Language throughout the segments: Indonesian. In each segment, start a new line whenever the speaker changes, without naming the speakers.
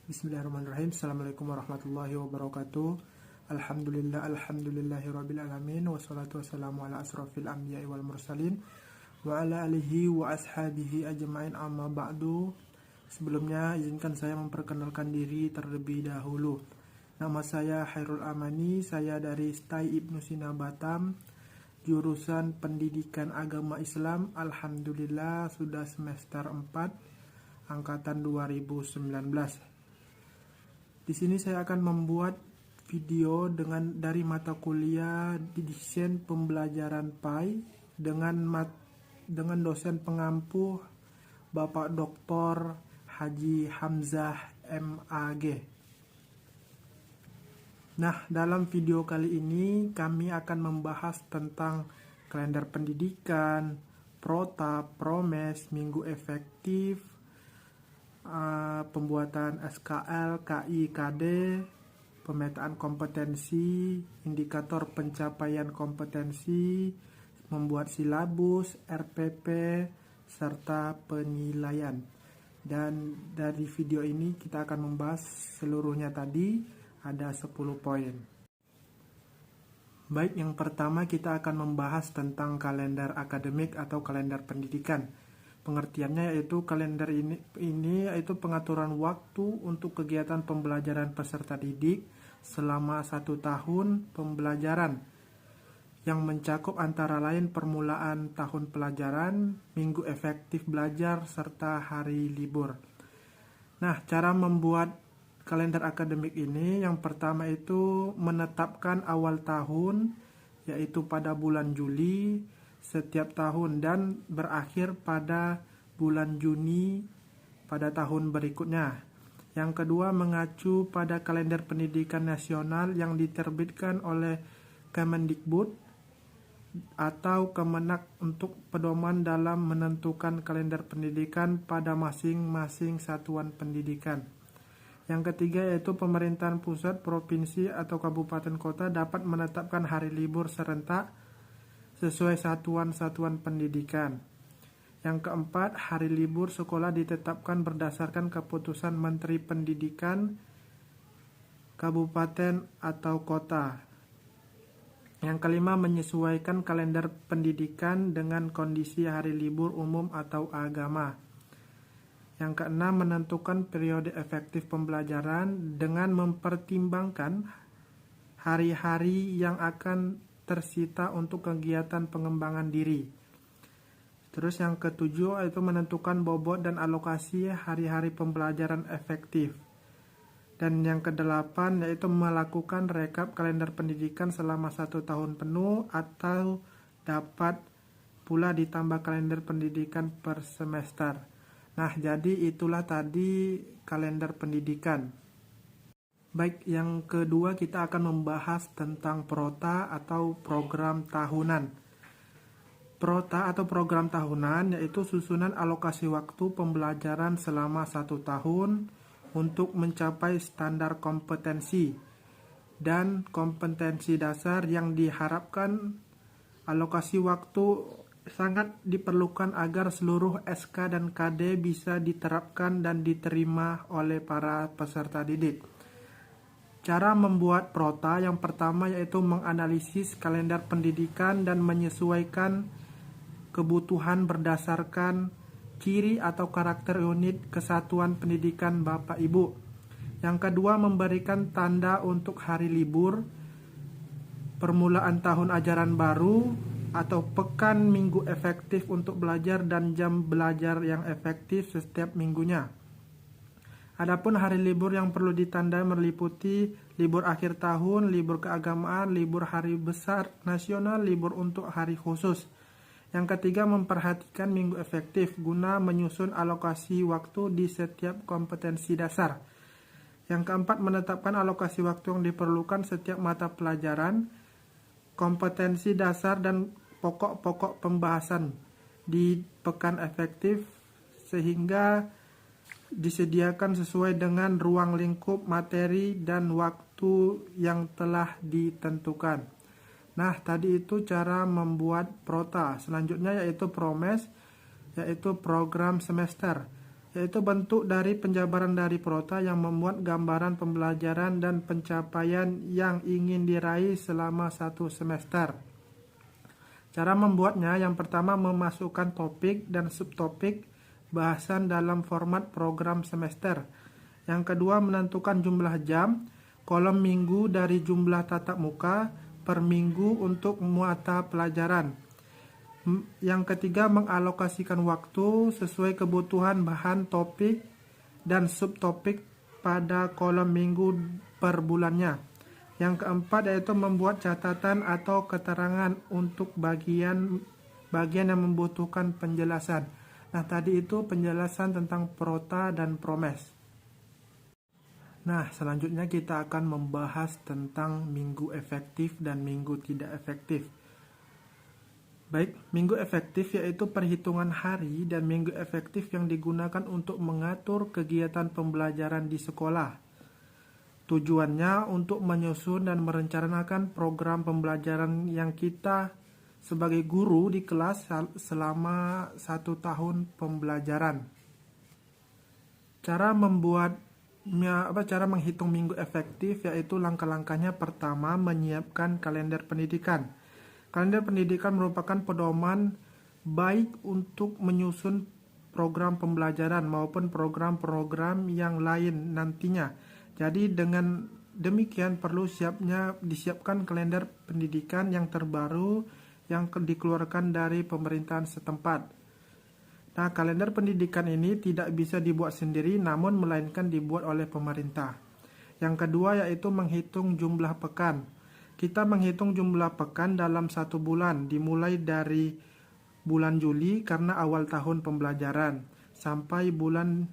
Bismillahirrahmanirrahim. Assalamualaikum warahmatullahi wabarakatuh. Alhamdulillahirabbil alamin, wassalatu wassalamu ala asrofil anbiya'i wal mursalin wa ala alihi wa ashabihi ajma'in, amma ba'du. Sebelumnya izinkan saya memperkenalkan diri terlebih dahulu. Nama saya Khairul Amani, saya dari STAI Ibnu Sina Batam, jurusan Pendidikan Agama Islam. Alhamdulillah sudah semester 4 angkatan 2019. Di sini saya akan membuat video dari mata kuliah di desain pembelajaran PAI dengan dosen pengampu Bapak Dr. Haji Hamzah MAG. Nah, dalam video kali ini kami akan membahas tentang kalender pendidikan, protap, promes, minggu efektif, pembuatan SKL, KI, KD, pemetaan kompetensi, indikator pencapaian kompetensi, membuat silabus, RPP, serta penilaian. Dan dari video ini kita akan membahas seluruhnya tadi, ada 10 poin. Baik, yang pertama kita akan membahas tentang kalender akademik atau kalender pendidikan. Pengertiannya yaitu kalender ini yaitu pengaturan waktu untuk kegiatan pembelajaran peserta didik selama 1 tahun pembelajaran yang mencakup antara lain permulaan tahun pelajaran, minggu efektif belajar, serta hari libur. Nah, cara membuat kalender akademik ini yang pertama itu menetapkan awal tahun yaitu pada bulan Juli setiap tahun dan berakhir pada bulan Juni pada tahun berikutnya. Yang kedua, mengacu pada kalender pendidikan nasional yang diterbitkan oleh Kemendikbud atau Kemenak untuk pedoman dalam menentukan kalender pendidikan pada masing-masing satuan pendidikan. Yang ketiga yaitu pemerintahan pusat, provinsi, atau kabupaten kota dapat menetapkan hari libur serentak sesuai satuan-satuan pendidikan. Yang keempat, hari libur sekolah ditetapkan berdasarkan keputusan Menteri Pendidikan kabupaten atau kota. Yang kelima, menyesuaikan kalender pendidikan dengan kondisi hari libur umum atau agama. Yang keenam, menentukan periode efektif pembelajaran dengan mempertimbangkan hari-hari yang akan tersita untuk kegiatan pengembangan diri. Terus yang ketujuh yaitu menentukan bobot dan alokasi hari-hari pembelajaran efektif. Dan yang kedelapan yaitu melakukan rekap kalender pendidikan selama 1 tahun penuh atau dapat pula ditambah kalender pendidikan per semester. Nah, jadi itulah tadi kalender pendidikan. Baik, yang kedua kita akan membahas tentang prota atau program tahunan. Prota atau program tahunan yaitu susunan alokasi waktu pembelajaran selama 1 tahun untuk mencapai standar kompetensi dan kompetensi dasar yang diharapkan. Alokasi waktu sangat diperlukan agar seluruh SK dan KD bisa diterapkan dan diterima oleh para peserta didik. Cara membuat prota yang pertama yaitu menganalisis kalender pendidikan dan menyesuaikan kebutuhan berdasarkan ciri atau karakter unit kesatuan pendidikan Bapak Ibu. Yang kedua, memberikan tanda untuk hari libur, permulaan tahun ajaran baru, atau pekan minggu efektif untuk belajar dan jam belajar yang efektif setiap minggunya. Adapun hari libur yang perlu ditandai meliputi libur akhir tahun, libur keagamaan, libur hari besar nasional, libur untuk hari khusus. Yang ketiga, memperhatikan minggu efektif guna menyusun alokasi waktu di setiap kompetensi dasar. Yang keempat, menetapkan alokasi waktu yang diperlukan setiap mata pelajaran, kompetensi dasar dan pokok-pokok pembahasan di pekan efektif sehingga disediakan sesuai dengan ruang lingkup materi dan waktu yang telah ditentukan. Nah, tadi itu cara membuat prota. Selanjutnya yaitu promes, yaitu program semester. yaitu bentuk dari penjabaran dari Prota yang memuat gambaran pembelajaran dan pencapaian yang ingin diraih selama satu semester. Cara membuatnya, yang pertama memasukkan topik dan subtopik bahasan dalam format program semester. Yang kedua menentukan jumlah jam, kolom minggu dari jumlah tatap muka per minggu untuk mata pelajaran. Yang ketiga mengalokasikan waktu sesuai kebutuhan bahan topik dan subtopik pada kolom minggu per bulannya. Yang keempat yaitu membuat catatan atau keterangan untuk bagian yang membutuhkan penjelasan. Nah, tadi itu penjelasan tentang Prota dan Promes. Nah, selanjutnya kita akan membahas tentang minggu efektif dan minggu tidak efektif. Baik, minggu efektif yaitu perhitungan hari dan minggu efektif yang digunakan untuk mengatur kegiatan pembelajaran di sekolah. Tujuannya untuk menyusun dan merencanakan program pembelajaran yang kita sebagai guru di kelas selama 1 tahun pembelajaran. Cara menghitung minggu efektif yaitu langkah-langkahnya. Pertama, menyiapkan kalender pendidikan. Kalender pendidikan merupakan pedoman baik untuk menyusun program pembelajaran maupun program-program yang lain nantinya. Jadi dengan demikian perlu disiapkan kalender pendidikan yang terbaru yang dikeluarkan dari pemerintahan setempat. Nah, kalender pendidikan ini tidak bisa dibuat sendiri namun melainkan dibuat oleh pemerintah. Yang kedua yaitu menghitung jumlah pekan. Kita menghitung jumlah pekan dalam 1 bulan, dimulai dari bulan Juli karena awal tahun pembelajaran, sampai bulan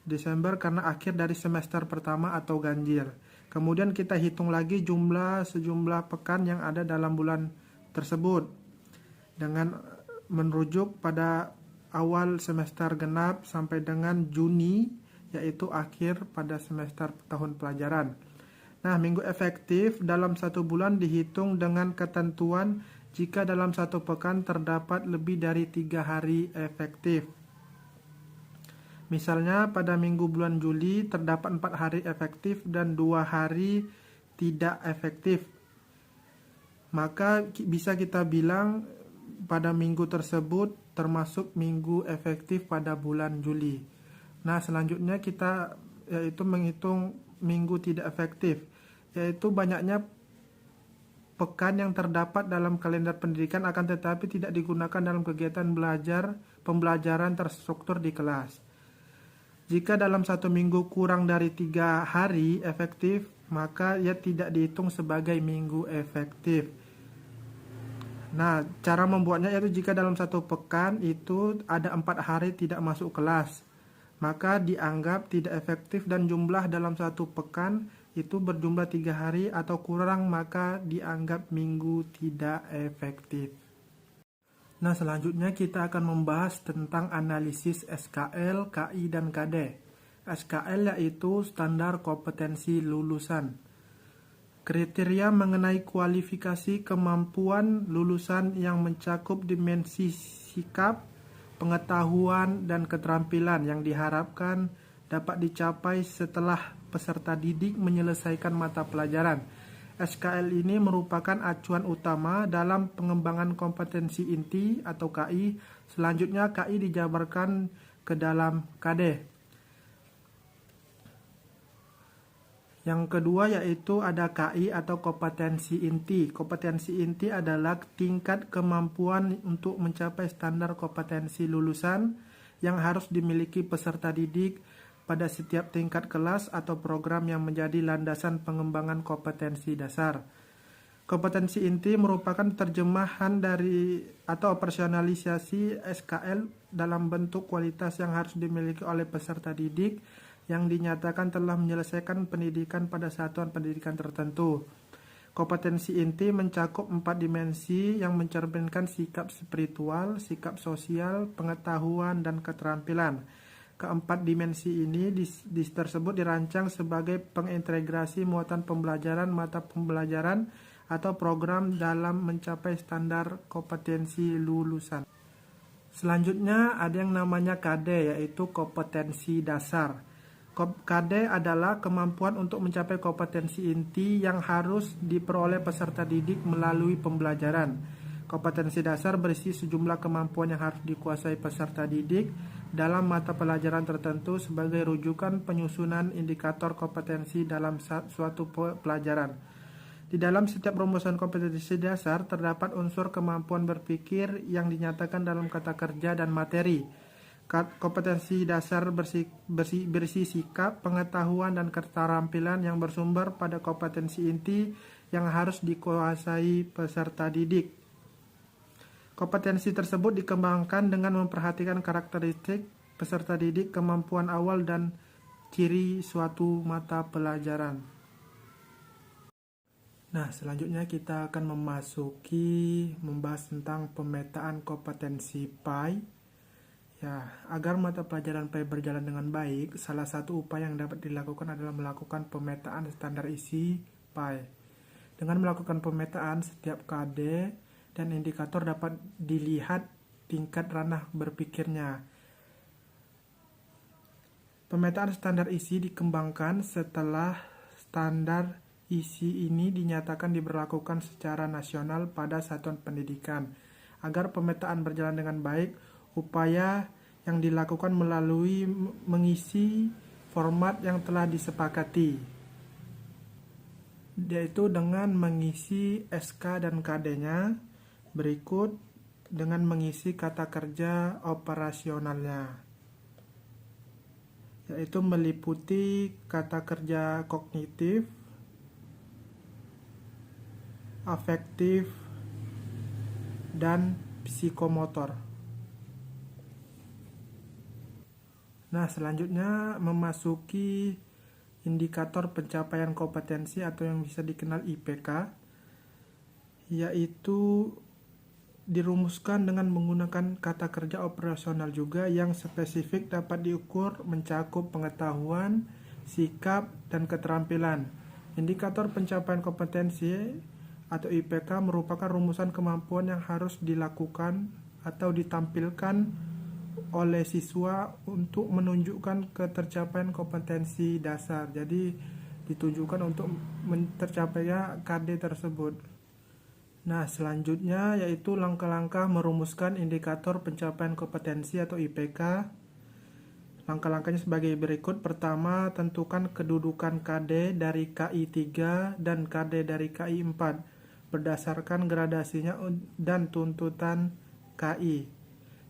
Desember karena akhir dari semester pertama atau ganjil. Kemudian kita hitung lagi sejumlah pekan yang ada dalam bulan tersebut dengan merujuk pada awal semester genap sampai dengan Juni, yaitu akhir pada semester tahun pelajaran. Nah, minggu efektif dalam 1 bulan dihitung dengan ketentuan jika dalam 1 pekan terdapat lebih dari 3 hari efektif. Misalnya pada minggu bulan Juli terdapat 4 hari efektif dan 2 hari tidak efektif. Maka bisa kita bilang pada minggu tersebut termasuk minggu efektif pada bulan Juli. Nah, selanjutnya kita yaitu menghitung minggu tidak efektif, yaitu banyaknya pekan yang terdapat dalam kalender pendidikan akan tetapi tidak digunakan dalam kegiatan pembelajaran terstruktur di kelas. Jika dalam 1 minggu kurang dari 3 hari efektif, maka ia tidak dihitung sebagai minggu efektif. Nah, cara membuatnya yaitu jika dalam 1 pekan itu ada 4 hari tidak masuk kelas, maka dianggap tidak efektif dan jumlah dalam 1 pekan itu berjumlah 3 hari atau kurang, maka dianggap minggu tidak efektif. Nah, selanjutnya kita akan membahas tentang analisis SKL, KI, dan KD. SKL yaitu standar kompetensi lulusan. Kriteria mengenai kualifikasi kemampuan lulusan yang mencakup dimensi sikap, pengetahuan, dan keterampilan yang diharapkan dapat dicapai setelah peserta didik menyelesaikan mata pelajaran. SKL ini merupakan acuan utama dalam pengembangan kompetensi inti atau KI. Selanjutnya KI dijabarkan ke dalam KD. Yang kedua yaitu ada KI atau kompetensi inti. Kompetensi inti adalah tingkat kemampuan untuk mencapai standar kompetensi lulusan yang harus dimiliki peserta didik pada setiap tingkat kelas atau program yang menjadi landasan pengembangan kompetensi dasar. Kompetensi inti merupakan terjemahan dari atau operasionalisasi SKL dalam bentuk kualitas yang harus dimiliki oleh peserta didik yang dinyatakan telah menyelesaikan pendidikan pada satuan pendidikan tertentu. Kompetensi inti mencakup 4 dimensi yang mencerminkan sikap spiritual, sikap sosial, pengetahuan, dan keterampilan. Keempat dimensi ini tersebut dirancang sebagai pengintegrasi muatan pembelajaran mata pembelajaran atau program dalam mencapai standar kompetensi lulusan. Selanjutnya ada yang namanya KD, yaitu kompetensi dasar. KD adalah kemampuan untuk mencapai kompetensi inti yang harus diperoleh peserta didik melalui pembelajaran. Kompetensi dasar berisi sejumlah kemampuan yang harus dikuasai peserta didik dalam mata pelajaran tertentu sebagai rujukan penyusunan indikator kompetensi dalam suatu pelajaran. Di dalam setiap rumusan kompetensi dasar terdapat unsur kemampuan berpikir yang dinyatakan dalam kata kerja dan materi. Kompetensi dasar berisi sikap, pengetahuan, dan keterampilan yang bersumber pada kompetensi inti yang harus dikuasai peserta didik. Kompetensi tersebut dikembangkan dengan memperhatikan karakteristik peserta didik, kemampuan awal, dan ciri suatu mata pelajaran. Nah, selanjutnya kita akan membahas tentang pemetaan kompetensi PAI. Ya, agar mata pelajaran PAI berjalan dengan baik, salah satu upaya yang dapat dilakukan adalah melakukan pemetaan standar isi PAI. Dengan melakukan pemetaan, setiap KD dan indikator dapat dilihat tingkat ranah berpikirnya. Pemetaan standar isi dikembangkan setelah standar isi ini dinyatakan diberlakukan secara nasional pada satuan pendidikan. Agar pemetaan berjalan dengan baik, upaya yang dilakukan melalui mengisi format yang telah disepakati, yaitu dengan mengisi SK dan KD-nya, berikut dengan mengisi kata kerja operasionalnya, yaitu meliputi kata kerja kognitif, afektif, dan psikomotor. Nah, selanjutnya memasuki indikator pencapaian kompetensi atau yang bisa dikenal IPK, yaitu dirumuskan dengan menggunakan kata kerja operasional juga yang spesifik dapat diukur mencakup pengetahuan, sikap, dan keterampilan. Indikator pencapaian kompetensi atau IPK merupakan rumusan kemampuan yang harus dilakukan atau ditampilkan oleh siswa untuk menunjukkan ketercapaian kompetensi dasar. Jadi ditujukan untuk tercapainya KD tersebut. Nah, selanjutnya yaitu langkah-langkah merumuskan indikator pencapaian kompetensi atau IPK. Langkah-langkahnya sebagai berikut. Pertama, tentukan kedudukan KD dari KI 3 dan KD dari KI 4 berdasarkan gradasinya dan tuntutan KI.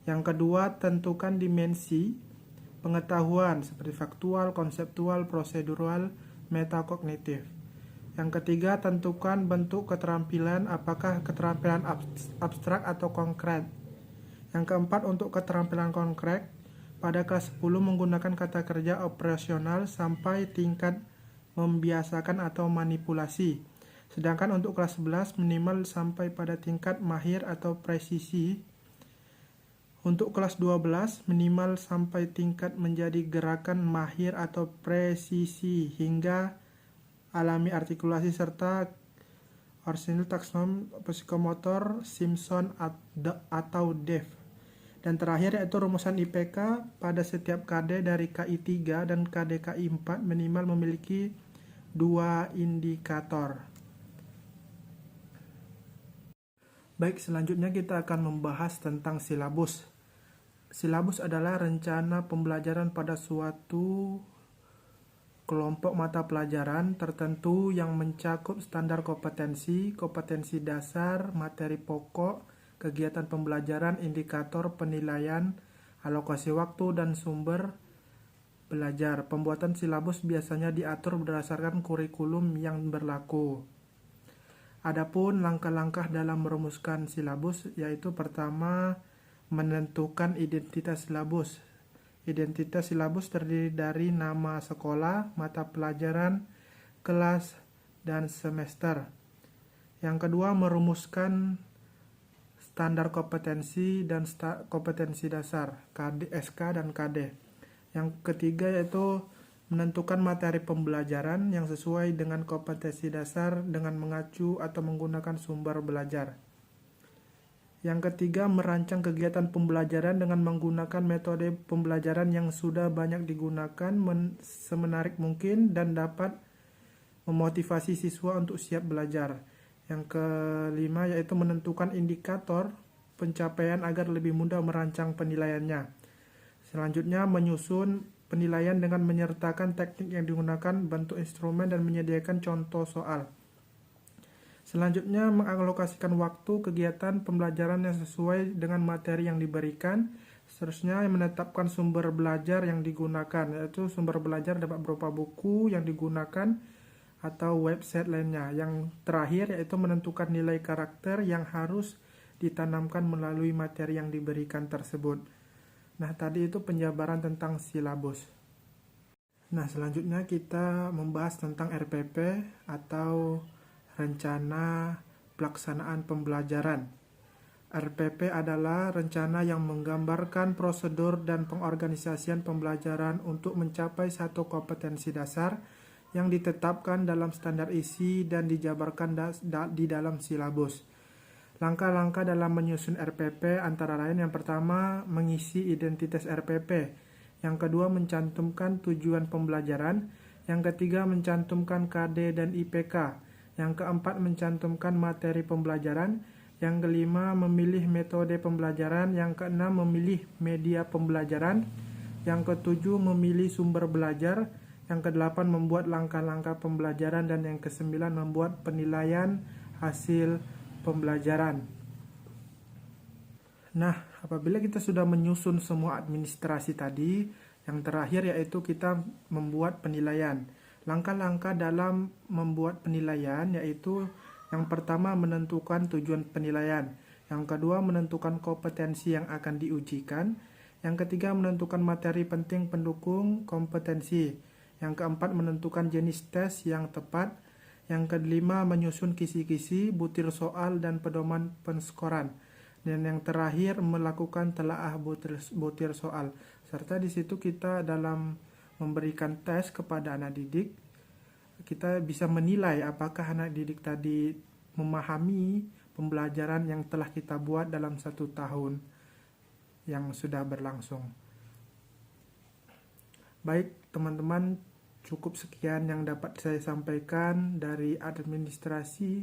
Yang kedua, tentukan dimensi pengetahuan seperti faktual, konseptual, prosedural, metakognitif. Yang ketiga, tentukan bentuk keterampilan, apakah keterampilan abstrak atau konkret. Yang keempat, untuk keterampilan konkret, pada kelas 10 menggunakan kata kerja operasional sampai tingkat membiasakan atau manipulasi. Sedangkan untuk kelas 11 minimal sampai pada tingkat mahir atau presisi. Untuk kelas 12 minimal sampai tingkat menjadi gerakan mahir atau presisi hingga alami artikulasi serta Orsinil taksonom psikomotor Simpson atau DEF. Dan terakhir yaitu rumusan IPK pada setiap KD dari KI 3 dan KD KI 4 minimal memiliki 2 indikator. Baik, selanjutnya kita akan membahas tentang silabus. Silabus adalah rencana pembelajaran pada suatu kelompok mata pelajaran tertentu yang mencakup standar kompetensi, kompetensi dasar, materi pokok, kegiatan pembelajaran, indikator penilaian, alokasi waktu, dan sumber belajar. Pembuatan silabus biasanya diatur berdasarkan kurikulum yang berlaku. Adapun langkah-langkah dalam merumuskan silabus yaitu pertama, menentukan identitas silabus. Identitas silabus terdiri dari nama sekolah, mata pelajaran, kelas, dan semester. Yang kedua, merumuskan standar kompetensi dan kompetensi dasar, KD, SK, dan KD. Yang ketiga yaitu menentukan materi pembelajaran yang sesuai dengan kompetensi dasar dengan mengacu atau menggunakan sumber belajar. Yang ketiga, merancang kegiatan pembelajaran dengan menggunakan metode pembelajaran yang sudah banyak digunakan semenarik mungkin dan dapat memotivasi siswa untuk siap belajar. Yang kelima yaitu menentukan indikator pencapaian agar lebih mudah merancang penilaiannya. Selanjutnya, menyusun penilaian dengan menyertakan teknik yang digunakan, bentuk instrumen, dan menyediakan contoh soal. Selanjutnya, mengalokasikan waktu kegiatan pembelajaran yang sesuai dengan materi yang diberikan. Seterusnya, menetapkan sumber belajar yang digunakan, yaitu sumber belajar dapat berupa buku yang digunakan atau website lainnya. Yang terakhir, yaitu menentukan nilai karakter yang harus ditanamkan melalui materi yang diberikan tersebut. Nah, tadi itu penjabaran tentang silabus. Nah, selanjutnya kita membahas tentang RPP atau Rencana Pelaksanaan Pembelajaran. RPP adalah rencana yang menggambarkan prosedur dan pengorganisasian pembelajaran untuk mencapai satu kompetensi dasar yang ditetapkan dalam standar isi dan dijabarkan di dalam silabus. Langkah-langkah dalam menyusun RPP antara lain: yang pertama, mengisi identitas RPP. Yang kedua, mencantumkan tujuan pembelajaran. Yang ketiga, mencantumkan KD dan IPK. Yang keempat, mencantumkan materi pembelajaran. Yang kelima, memilih metode pembelajaran. Yang keenam, memilih media pembelajaran. Yang ketujuh, memilih sumber belajar. Yang kedelapan, membuat langkah-langkah pembelajaran. Dan yang kesembilan, membuat penilaian hasil pembelajaran. Nah, apabila kita sudah menyusun semua administrasi tadi, yang terakhir yaitu kita membuat penilaian. Langkah-langkah dalam membuat penilaian yaitu yang pertama, menentukan tujuan penilaian. Yang kedua, menentukan kompetensi yang akan diujikan. Yang ketiga, menentukan materi penting pendukung kompetensi. Yang keempat, menentukan jenis tes yang tepat. Yang kelima, menyusun kisi-kisi, butir soal, dan pedoman penskoran. Dan yang terakhir, melakukan telaah butir soal. Serta di situ kita dalam memberikan tes kepada anak didik, kita bisa menilai apakah anak didik tadi memahami pembelajaran yang telah kita buat dalam 1 tahun yang sudah berlangsung. Baik teman-teman, cukup sekian yang dapat saya sampaikan dari administrasi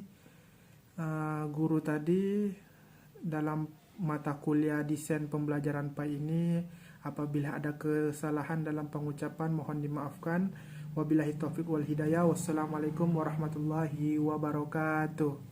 guru tadi dalam mata kuliah desain pembelajaran PAI ini. Apabila ada kesalahan dalam pengucapan, mohon dimaafkan. Wabillahi taufiq wal hidayah. Wassalamualaikum warahmatullahi wabarakatuh.